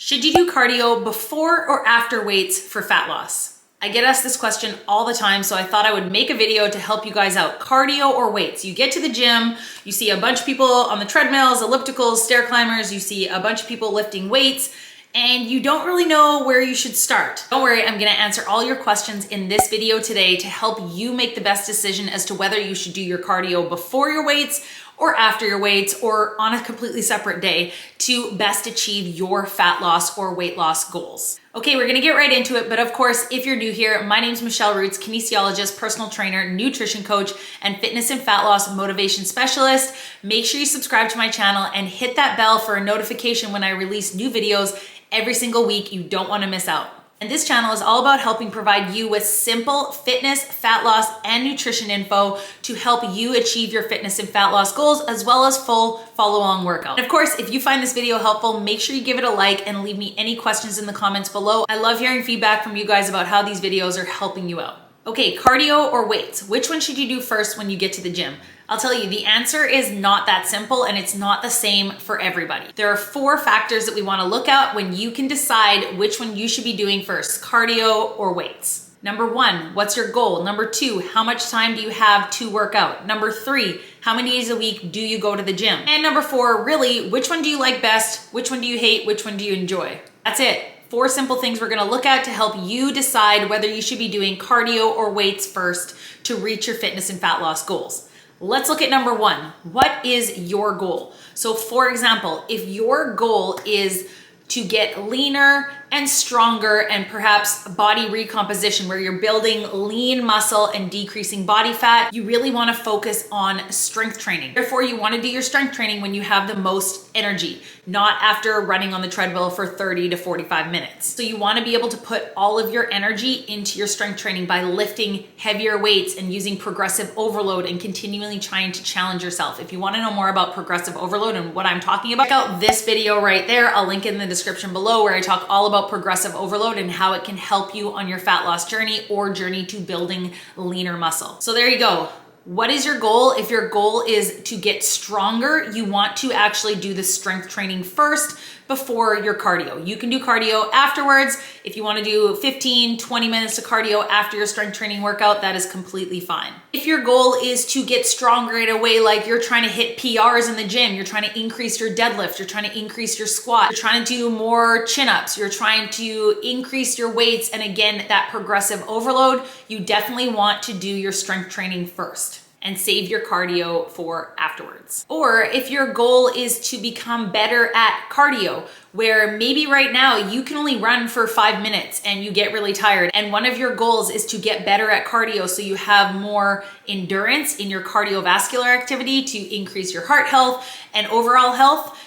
Should you do cardio before or after weights for fat loss? I get asked this question all the time, so I thought I would make a video to help you guys out. Cardio or weights? You get to the gym, you see a bunch of people on the treadmills, ellipticals, stair climbers, you see a bunch of people lifting weights, and you don't really know where you should start. Don't worry, I'm gonna answer all your questions in this video today to help you make the best decision as to whether you should do your cardio before your weights or after your weights or on a completely separate day to best achieve your fat loss or weight loss goals. Okay, we're gonna get right into it, but of course, if you're new here, my name's Michelle Roots, kinesiologist, personal trainer, nutrition coach, and fitness and fat loss motivation specialist. Make sure you subscribe to my channel and hit that bell for a notification when I release new videos every single week. You don't wanna miss out. And this channel is all about helping provide you with simple fitness, fat loss, and nutrition info to help you achieve your fitness and fat loss goals, as well as full follow-along workout. And of course, if you find this video helpful, make sure you give it a like and leave me any questions in the comments below. I love hearing feedback from you guys about how these videos are helping you out. Okay, cardio or weights? Which one should you do first when you get to the gym? I'll tell you, the answer is not that simple and it's not the same for everybody. There are 4 factors that we wanna look at when you can decide which one you should be doing first, cardio or weights. Number 1, what's your goal? Number 2, how much time do you have to work out? Number 3, how many days a week do you go to the gym? And number 4, really, which one do you like best? Which one do you hate? Which one do you enjoy? That's it. 4 simple things we're gonna look at to help you decide whether you should be doing cardio or weights first to reach your fitness and fat loss goals. Let's look at number 1. What is your goal? So for example, if your goal is to get leaner and stronger and perhaps body recomposition where you're building lean muscle and decreasing body fat, you really want to focus on strength training. Therefore, you want to do your strength training when you have the most energy, not after running on the treadmill for 30 to 45 minutes. So you want to be able to put all of your energy into your strength training by lifting heavier weights and using progressive overload and continually trying to challenge yourself. If you want to know more about progressive overload and what I'm talking about, check out this video right there. I'll link it in the description below where I talk all about progressive overload and how it can help you on your fat loss journey or journey to building leaner muscle. So there you go. What is your goal? If your goal is to get stronger, you want to actually do the strength training first before your cardio. You can do cardio afterwards. If you want to do 15, 20 minutes of cardio after your strength training workout, that is completely fine. If your goal is to get stronger in a way like you're trying to hit PRs in the gym, you're trying to increase your deadlift, you're trying to increase your squat, you're trying to do more chin-ups, you're trying to increase your weights, and again, that progressive overload, you definitely want to do your strength training first and save your cardio for afterwards. Or if your goal is to become better at cardio, where maybe right now you can only run for 5 minutes and you get really tired, and one of your goals is to get better at cardio so you have more endurance in your cardiovascular activity to increase your heart health and overall health,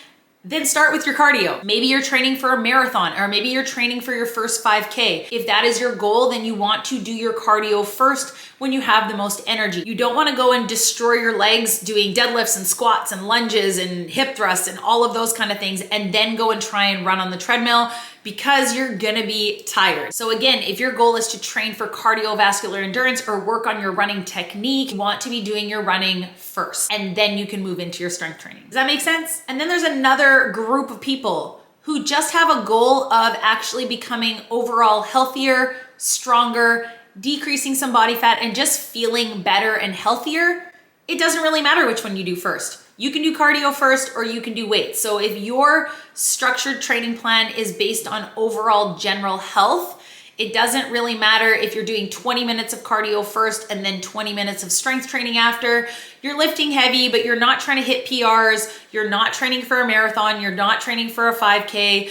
then start with your cardio. Maybe you're training for a marathon, or maybe you're training for your first 5K. If that is your goal, then you want to do your cardio first when you have the most energy. You don't want to go and destroy your legs doing deadlifts and squats and lunges and hip thrusts and all of those kind of things, and then go and try and run on the treadmill because you're gonna be tired. So again, if your goal is to train for cardiovascular endurance or work on your running technique, you want to be doing your running first, and then you can move into your strength training. Does that make sense? And then there's another group of people who just have a goal of actually becoming overall healthier, stronger, decreasing some body fat, and just feeling better and healthier. It doesn't really matter which one you do first. You can do cardio first or you can do weights. So if your structured training plan is based on overall general health, it doesn't really matter if you're doing 20 minutes of cardio first and then 20 minutes of strength training after. You're lifting heavy, but you're not trying to hit PRs. You're not training for a marathon. You're not training for a 5K.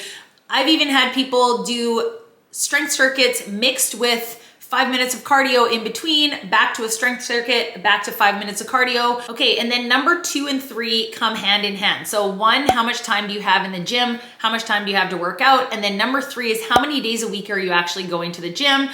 I've even had people do strength circuits mixed with 5 minutes of cardio in between, back to a strength circuit, back to 5 minutes of cardio. Okay, and then number 2 and 3 come hand in hand. So 1, how much time do you have in the gym? How much time do you have to work out? And then number 3 is how many days a week are you actually going to the gym?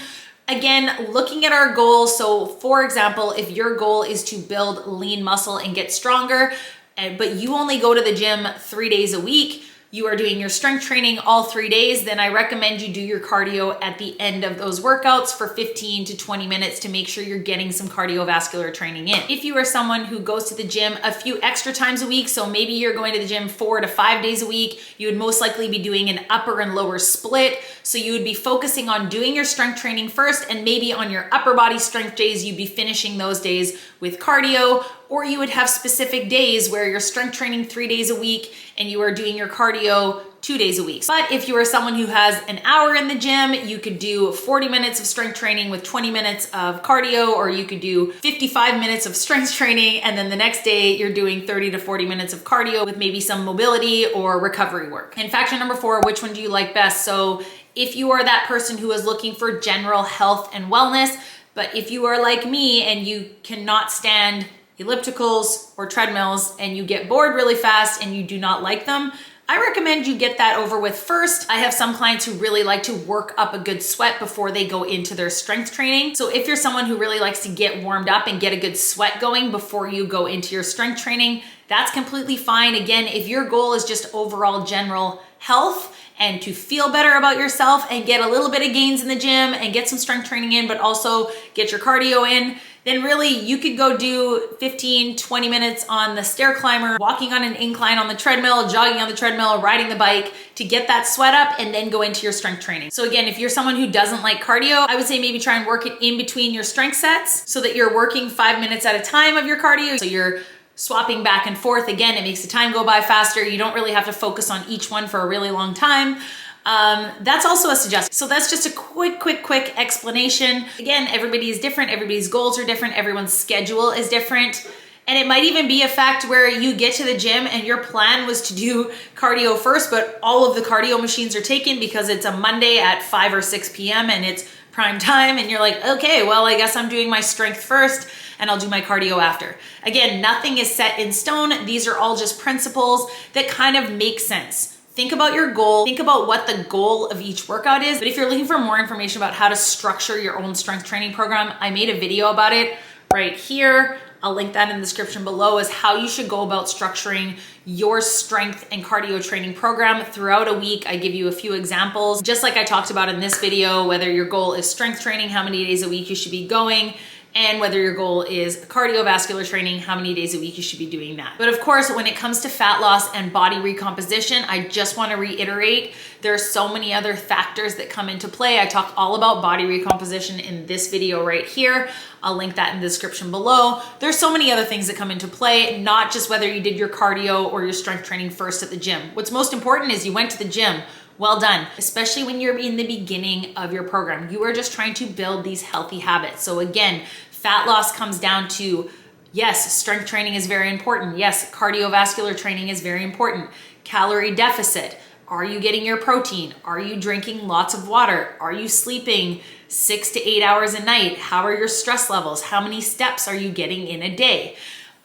Again, looking at our goals. So for example, if your goal is to build lean muscle and get stronger, but you only go to the gym 3 days a week, you are doing your strength training all 3 days, then I recommend you do your cardio at the end of those workouts for 15 to 20 minutes to make sure you're getting some cardiovascular training in. If you are someone who goes to the gym a few extra times a week, so maybe you're going to the gym 4 to 5 days a week, you would most likely be doing an upper and lower split. So you would be focusing on doing your strength training first, and maybe on your upper body strength days, you'd be finishing those days with cardio, or you would have specific days where you're strength training 3 days a week and you are doing your cardio 2 days a week. But if you are someone who has an hour in the gym, you could do 40 minutes of strength training with 20 minutes of cardio, or you could do 55 minutes of strength training, and then the next day you're doing 30 to 40 minutes of cardio with maybe some mobility or recovery work. And factor number 4, which one do you like best? So if you are that person who is looking for general health and wellness, but if you are like me and you cannot stand ellipticals or treadmills and you get bored really fast and you do not like them, I recommend you get that over with first. I have some clients who really like to work up a good sweat before they go into their strength training. So if you're someone who really likes to get warmed up and get a good sweat going before you go into your strength training, that's completely fine. Again, if your goal is just overall general health and to feel better about yourself and get a little bit of gains in the gym and get some strength training in, but also get your cardio in, then really you could go do 15, 20 minutes on the stair climber, walking on an incline on the treadmill, jogging on the treadmill, riding the bike to get that sweat up, and then go into your strength training. So again, if you're someone who doesn't like cardio, I would say maybe try and work it in between your strength sets so that you're working 5 minutes at a time of your cardio. So you're swapping back and forth. Again, it makes the time go by faster. You don't really have to focus on each one for a really long time. That's also a suggestion. So that's just a quick explanation. Again, everybody is different. Everybody's goals are different. Everyone's schedule is different. And it might even be a fact where you get to the gym and your plan was to do cardio first, but all of the cardio machines are taken because it's a Monday at 5 or 6 p.m. and it's prime time. And you're like, okay, well, I guess I'm doing my strength first and I'll do my cardio after. Again, nothing is set in stone. These are all just principles that kind of make sense. Think about your goal. Think about what the goal of each workout is. But if you're looking for more information about how to structure your own strength training program, I made a video about it right here. I'll link that in the description below, is how you should go about structuring your strength and cardio training program throughout a week. I give you a few examples, just like I talked about in this video, whether your goal is strength training, how many days a week you should be going, and whether your goal is cardiovascular training, how many days a week you should be doing that. But of course, when it comes to fat loss and body recomposition, I just want to reiterate, there are so many other factors that come into play. I talk all about body recomposition in this video right here. I'll link that in the description below. There's so many other things that come into play, not just whether you did your cardio or your strength training first at the gym. What's most important is you went to the gym. Well done, especially when you're in the beginning of your program. You are just trying to build these healthy habits. So again, fat loss comes down to, yes, strength training is very important. Yes, cardiovascular training is very important. Calorie deficit. Are you getting your protein? Are you drinking lots of water? Are you sleeping 6 to 8 hours a night? How are your stress levels? How many steps are you getting in a day?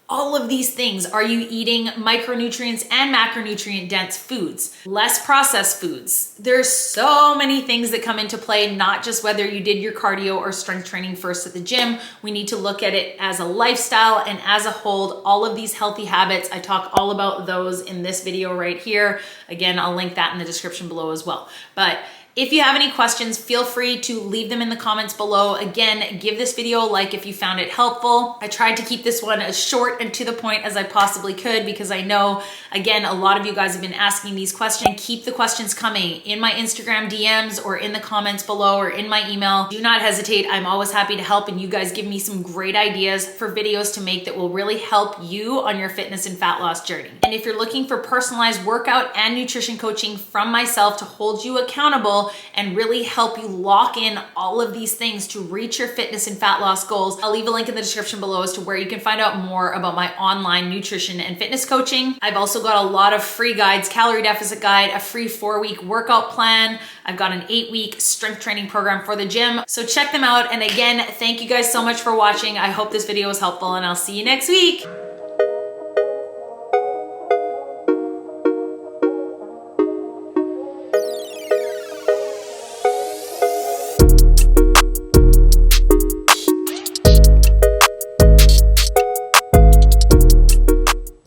All of these things. Are you eating micronutrients and macronutrient dense foods? Less processed foods. There's so many things that come into play, not just whether you did your cardio or strength training first at the gym. We need to look at it as a lifestyle and as a whole. All of these healthy habits, I talk all about those in this video right here. Again, I'll link that in the description below as well. But if you have any questions, feel free to leave them in the comments below. Again, give this video a like if you found it helpful. I tried to keep this one as short and to the point as I possibly could because I know, again, a lot of you guys have been asking these questions. Keep the questions coming in my Instagram DMs or in the comments below or in my email. Do not hesitate. I'm always happy to help, and you guys give me some great ideas for videos to make that will really help you on your fitness and fat loss journey. And if you're looking for personalized workout and nutrition coaching from myself to hold you accountable and really help you lock in all of these things to reach your fitness and fat loss goals, I'll leave a link in the description below as to where you can find out more about my online nutrition and fitness coaching. I've also got a lot of free guides, calorie deficit guide, a free 4-week workout plan. I've got an 8-week strength training program for the gym. So check them out. And again, thank you guys so much for watching. I hope this video was helpful, and I'll see you next week.